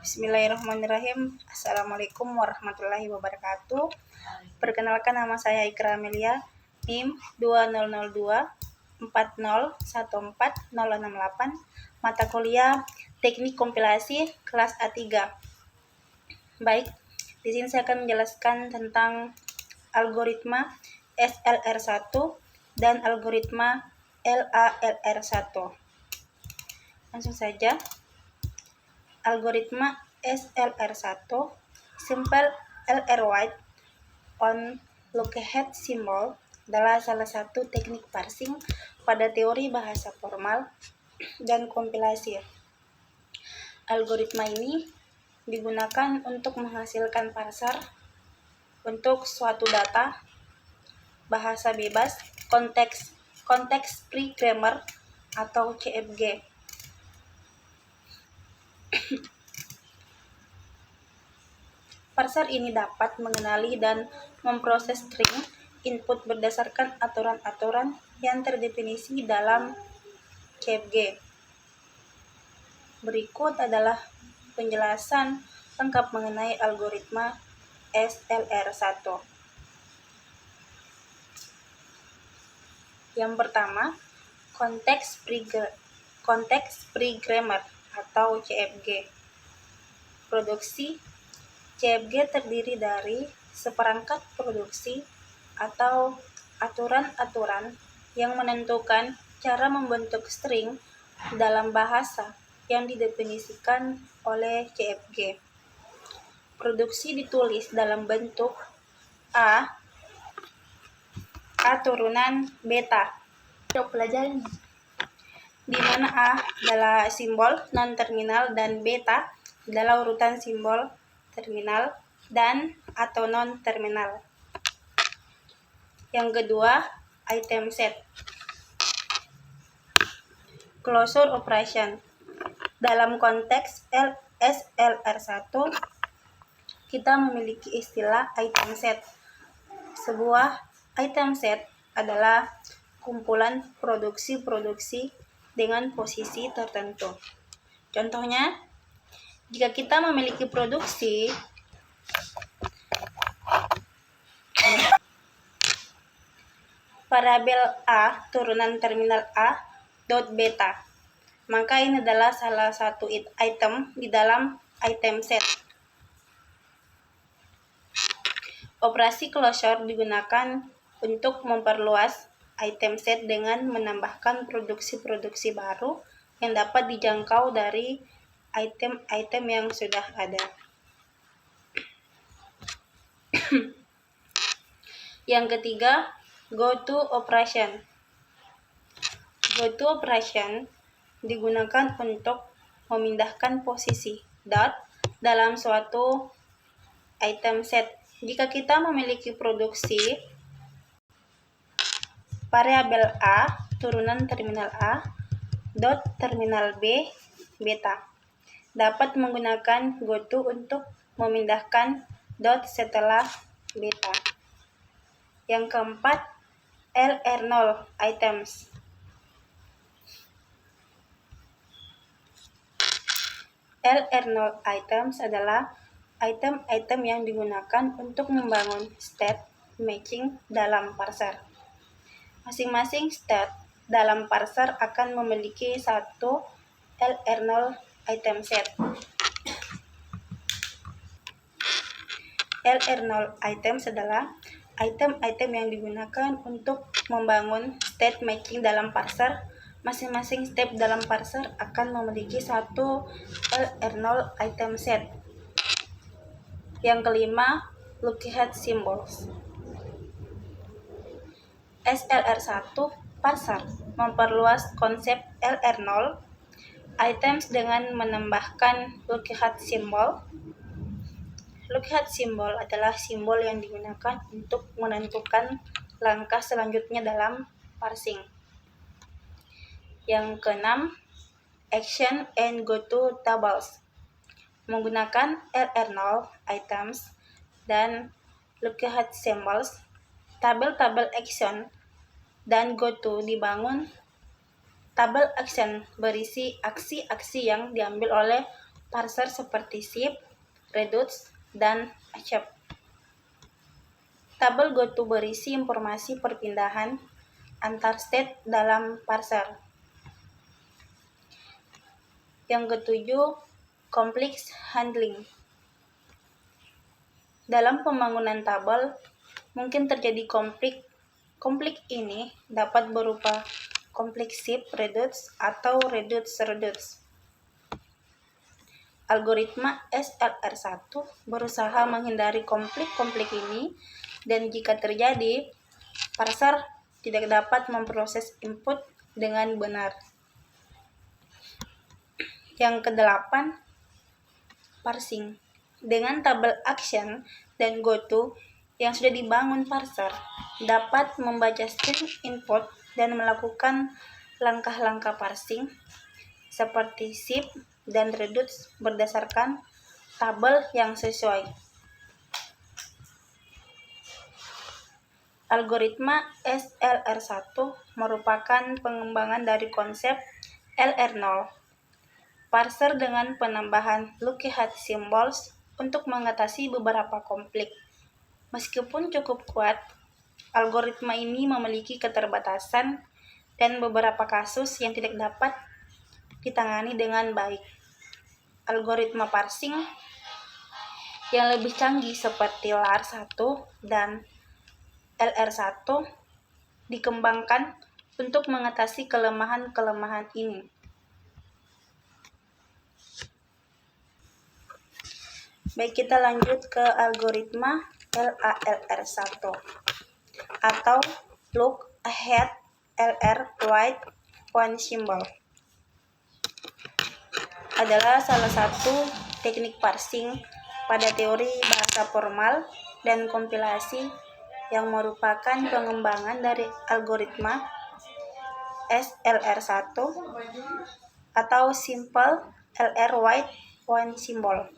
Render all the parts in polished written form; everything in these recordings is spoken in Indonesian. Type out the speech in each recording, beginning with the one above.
Bismillahirrahmanirrahim. Assalamualaikum warahmatullahi wabarakatuh. Perkenalkan, nama saya Ikra Amelia, NIM 2002 4014068, mata kuliah Teknik Kompilasi kelas A3. Baik, di sini saya akan menjelaskan tentang algoritma SLR1 dan algoritma LALR1. Langsung saja. Algoritma SLR1, simple LR wait on lookahead symbol, adalah salah satu teknik parsing pada teori bahasa formal dan kompilasi. Algoritma ini digunakan untuk menghasilkan parser untuk suatu data bahasa bebas konteks free grammar atau CFG. Parser ini dapat mengenali dan memproses string input berdasarkan aturan-aturan yang terdefinisi dalam CFG. Berikut adalah penjelasan lengkap mengenai algoritma SLR1. Yang pertama, konteks free grammar atau CFG. Produksi CFG terdiri dari seperangkat produksi atau aturan-aturan yang menentukan cara membentuk string dalam bahasa yang didefinisikan oleh CFG. Produksi ditulis dalam bentuk A turunan beta. Pelajari di mana A adalah simbol non-terminal dan beta adalah urutan simbol terminal dan atau non-terminal. Yang kedua, item set. Closure operation. Dalam konteks SLR1, kita memiliki istilah item set. Sebuah item set adalah kumpulan produksi-produksi dengan posisi tertentu. Contohnya, jika kita memiliki produksi variabel A turunan terminal A dot beta, maka ini adalah salah satu item di dalam item set. Operasi closure digunakan untuk memperluas item set dengan menambahkan produksi-produksi baru yang dapat dijangkau dari item-item yang sudah ada. Yang ketiga, go-to operation. Go-to operation digunakan untuk memindahkan posisi dot dalam suatu item set. Jika kita memiliki produksi variabel A turunan terminal A dot terminal B beta, dapat menggunakan goto untuk memindahkan dot setelah beta. Yang keempat, LR0 items. LR0 items adalah item-item yang digunakan untuk membangun state matching dalam parser. Masing-masing state dalam parser akan memiliki satu LR0 item set. LR0 items adalah item-item yang digunakan untuk membangun state matching dalam parser. Masing-masing step dalam parser akan memiliki satu LR0 item set. Yang kelima, lookahead symbols. SLR1 parser memperluas konsep LR0 items dengan menambahkan lookahead symbol. Lookahead symbol adalah simbol yang digunakan untuk menentukan langkah selanjutnya dalam parsing. Yang keenam, action and goto tables. Menggunakan LR0 items dan lookahead symbols, tabel-tabel action dan goto dibangun. Tabel action berisi aksi-aksi yang diambil oleh parser seperti zip, redux, dan accept. Tabel GoTo berisi informasi perpindahan antar state dalam parser. Yang ketujuh, complex handling. Dalam pembangunan tabel, mungkin terjadi konflik. Konflik ini dapat berupa konflik zip redux atau redux. Algoritma SLR1 berusaha menghindari konflik-konflik ini, dan jika terjadi, parser tidak dapat memproses input dengan benar. Yang kedelapan, parsing. Dengan tabel action dan GoTo yang sudah dibangun, parser dapat membaca string input dan melakukan langkah-langkah parsing seperti zip dan redux berdasarkan tabel yang sesuai. Algoritma SLR1 merupakan pengembangan dari konsep LR0, parser dengan penambahan lookahead symbols untuk mengatasi beberapa konflik. Meskipun cukup kuat, algoritma ini memiliki keterbatasan dan beberapa kasus yang tidak dapat ditangani dengan baik. Algoritma parsing yang lebih canggih seperti LAR1 dan LR1 dikembangkan untuk mengatasi kelemahan-kelemahan ini. Baik, kita lanjut ke algoritma LALR1 atau Look Ahead LR Write One Symbol. Adalah salah satu teknik parsing pada teori bahasa formal dan kompilasi yang merupakan pengembangan dari algoritma SLR1 atau Simple LR Write One Symbol.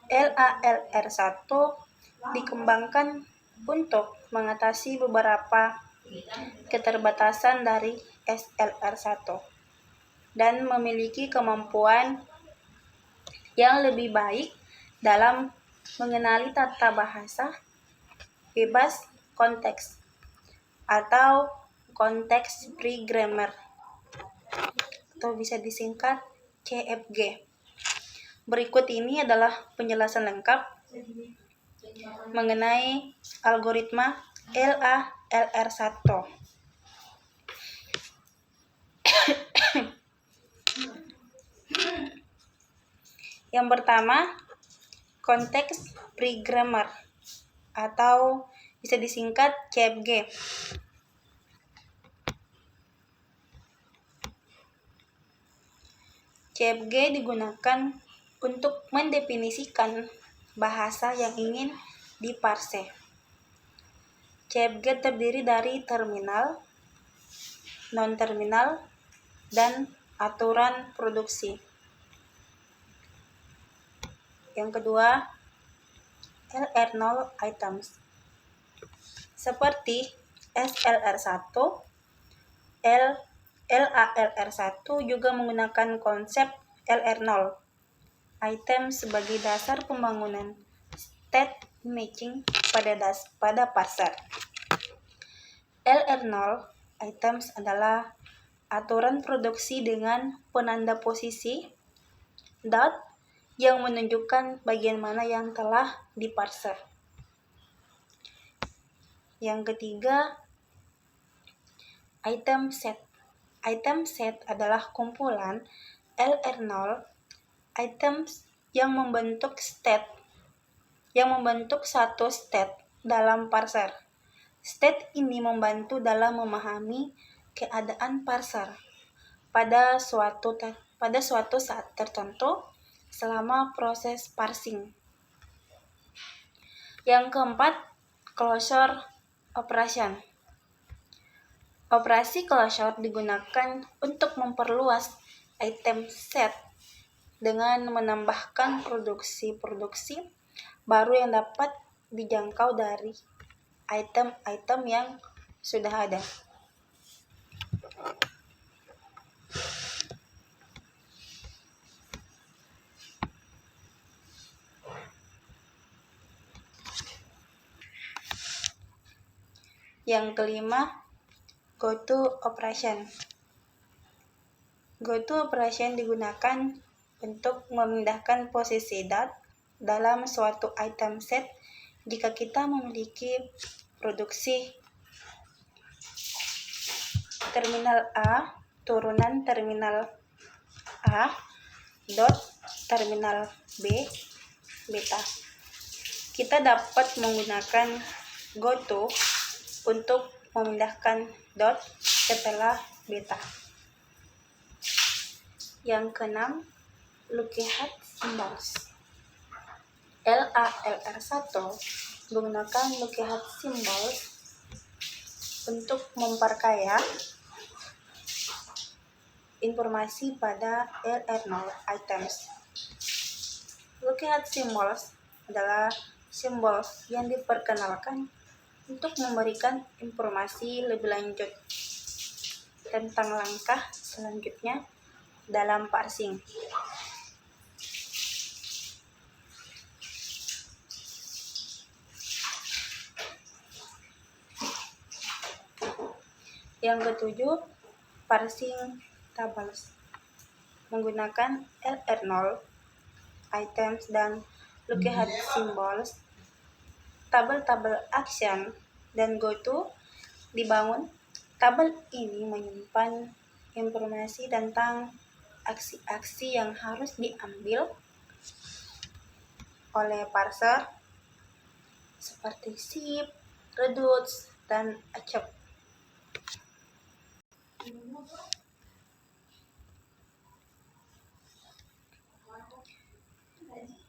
LALR1 dikembangkan untuk mengatasi beberapa keterbatasan dari SLR1 dan memiliki kemampuan yang lebih baik dalam mengenali tata bahasa bebas konteks atau konteks free grammar, atau bisa disingkat CFG. Berikut ini adalah penjelasan lengkap mengenai algoritma LALR1. Yang pertama, konteks free grammar atau bisa disingkat CFG. CFG digunakan untuk mendefinisikan bahasa yang ingin diparse. CFG terdiri dari terminal, non-terminal, dan aturan produksi. Yang kedua, LR0 items. Seperti SLR1, LALR1 juga menggunakan konsep LR0 item sebagai dasar pembangunan state matching pada parser. LR0 items adalah aturan produksi dengan penanda posisi dot yang menunjukkan bagian mana yang telah diparser. Yang ketiga, item set. Item set adalah kumpulan LR0 items yang membentuk satu state dalam parser. State ini membantu dalam memahami keadaan parser pada suatu saat tertentu selama proses parsing. Yang keempat, closure operation. Operasi closure digunakan untuk memperluas item set dengan menambahkan produksi baru yang dapat dijangkau dari item-item yang sudah ada. Yang kelima, go-to operation. Go-to operation digunakan untuk memindahkan posisi dat dalam suatu item set jika kita memiliki produksi terminal A turunan terminal A dot terminal B beta. Kita dapat menggunakan goto untuk memindahkan dot setelah beta. Yang keenam, lookahead symbols. LALR1 menggunakan lookahead symbols untuk memperkaya informasi pada LR0 items. Lookahead symbols adalah simbol yang diperkenalkan untuk memberikan informasi lebih lanjut tentang langkah selanjutnya dalam parsing. Yang ketujuh, parsing tables. Menggunakan LR0 items dan lookahead symbols, tabel-tabel action dan goto dibangun. Tabel ini menyimpan informasi tentang aksi-aksi yang harus diambil oleh parser seperti ship, reduce, dan achieve.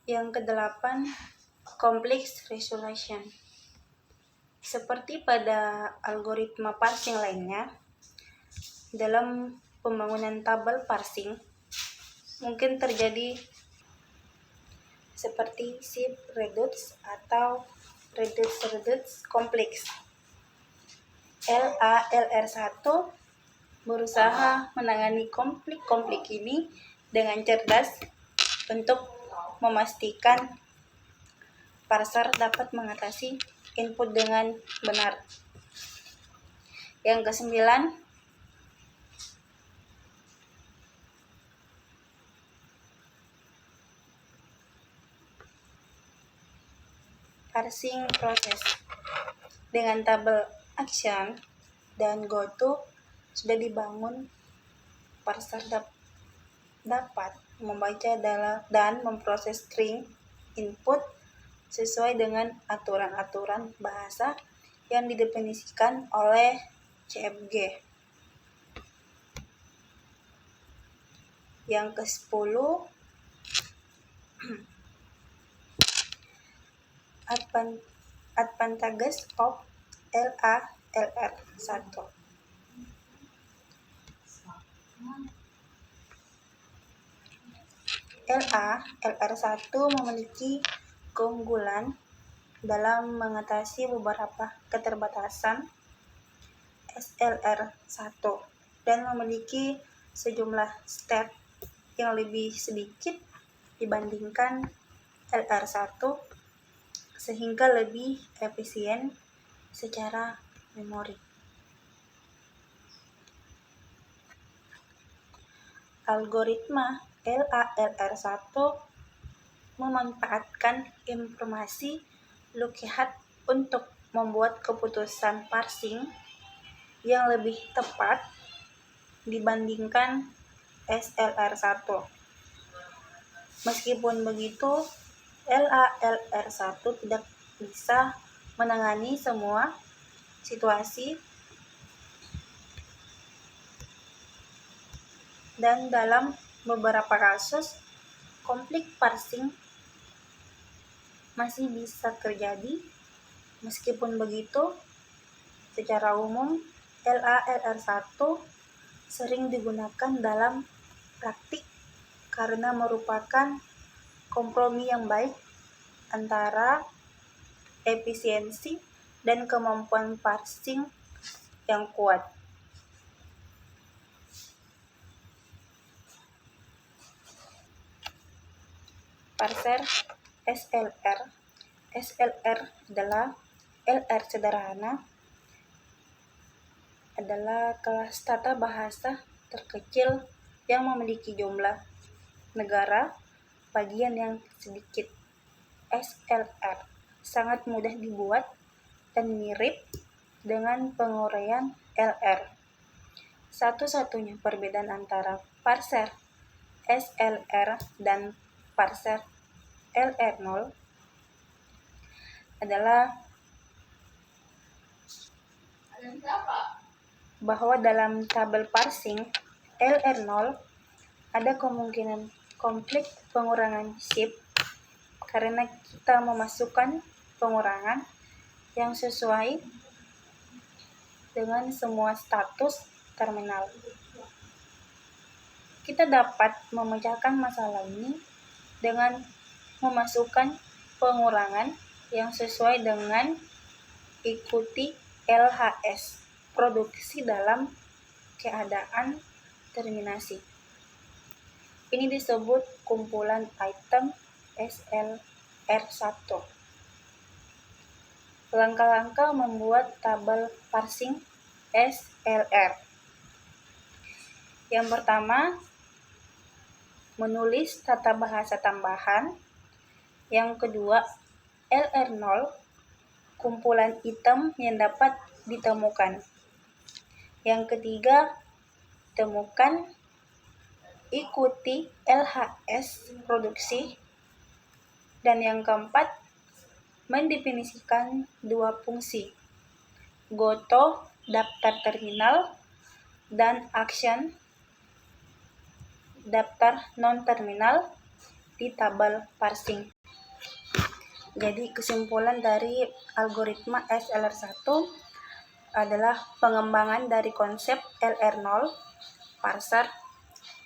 Yang kedelapan, complex resolution. Seperti pada algoritma parsing lainnya, dalam pembangunan tabel parsing mungkin terjadi seperti ship reduce atau reduce kompleks. LALR1 berusaha menangani konflik ini dengan cerdas untuk memastikan parser dapat mengatasi input dengan benar. Yang kesembilan, parsing proses. Dengan tabel action dan goto sudah dibangun, parser dapat membaca dan memproses string input sesuai dengan aturan-aturan bahasa yang didefinisikan oleh CFG. Yang ke-10, advantages of LALR1. LALR1 memiliki keunggulan dalam mengatasi beberapa keterbatasan SLR1 dan memiliki sejumlah step yang lebih sedikit dibandingkan LR1 sehingga lebih efisien secara memori. Algoritma LALR1 memanfaatkan informasi lookahead untuk membuat keputusan parsing yang lebih tepat dibandingkan SLR1. Meskipun begitu, LALR1 tidak bisa menangani semua situasi dan dalam beberapa kasus konflik parsing masih bisa terjadi. Meskipun begitu, secara umum LALR1 sering digunakan dalam praktik karena merupakan kompromi yang baik antara efisiensi dan kemampuan parsing yang kuat. Parser SLR adalah LR sederhana adalah kelas tata bahasa terkecil yang memiliki jumlah negara bagian yang sedikit. SLR sangat mudah dibuat dan mirip dengan penguraian LR. Satu-satunya perbedaan antara parser SLR dan parser LR0 adalah bahwa dalam tabel parsing LR0 ada kemungkinan konflik pengurangan shift karena kita memasukkan pengurangan yang sesuai dengan semua status terminal. Kita dapat memecahkan masalah ini dengan memasukkan pengurangan yang sesuai dengan ikuti LHS produksi dalam keadaan terminasi. Ini disebut kumpulan item SLR1. Langkah-langkah membuat tabel parsing SLR. Yang pertama, menulis tata bahasa tambahan. Yang kedua, LR0, kumpulan item yang dapat ditemukan. Yang ketiga, temukan ikuti LHS produksi. Dan yang keempat, mendefinisikan dua fungsi, goto daftar terminal dan action daftar non-terminal di tabel parsing. Jadi kesimpulan dari algoritma SLR1 adalah pengembangan dari konsep LR0 parser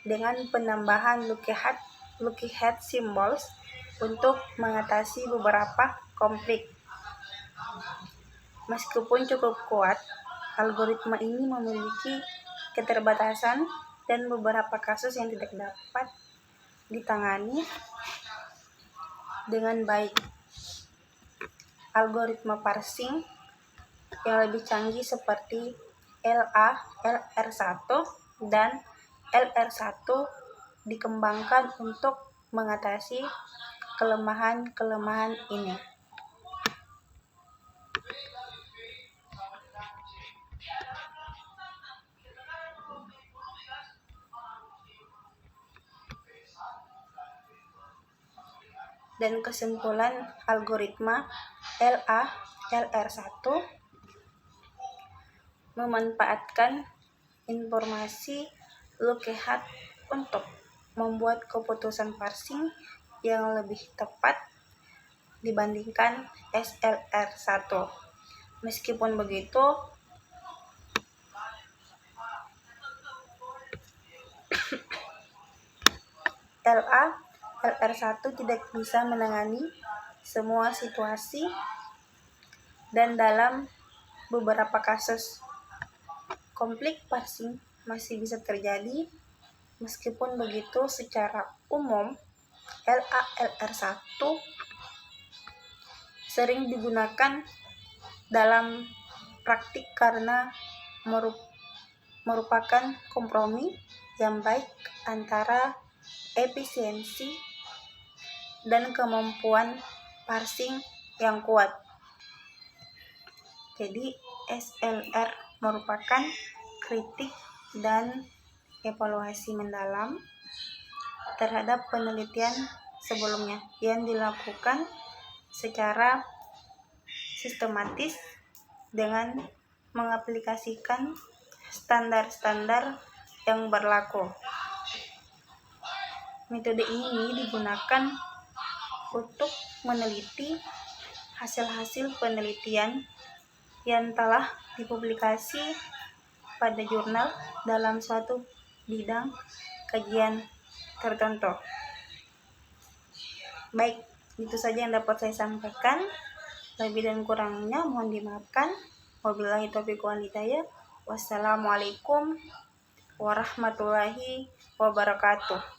dengan penambahan lookyhead symbols untuk mengatasi beberapa konflik. Meskipun cukup kuat, algoritma ini memiliki keterbatasan dan beberapa kasus yang tidak dapat ditangani dengan baik. Algoritma parsing yang lebih canggih seperti LR1 dan LR1 dikembangkan untuk mengatasi kelemahan-kelemahan ini. Dan kesimpulan algoritma LR1 memanfaatkan informasi lookyhead untuk membuat keputusan parsing yang lebih tepat dibandingkan SLR1. Meskipun begitu, LR1 tidak bisa menangani semua situasi dan dalam beberapa kasus konflik parsing masih bisa terjadi. Meskipun begitu, secara umum LR1 sering digunakan dalam praktik karena merupakan kompromi yang baik antara efisiensi dan kemampuan parsing yang kuat. Jadi SLR merupakan kritik dan evaluasi mendalam terhadap penelitian sebelumnya yang dilakukan secara sistematis dengan mengaplikasikan standar-standar yang berlaku. Metode ini digunakan untuk meneliti hasil-hasil penelitian yang telah dipublikasi pada jurnal dalam suatu bidang kajian tertentu. Baik, itu saja yang dapat saya sampaikan. Lebih dan kurangnya mohon dimaafkan. Wabillahi taufiq wal hidayah. Wassalamualaikum warahmatullahi wabarakatuh.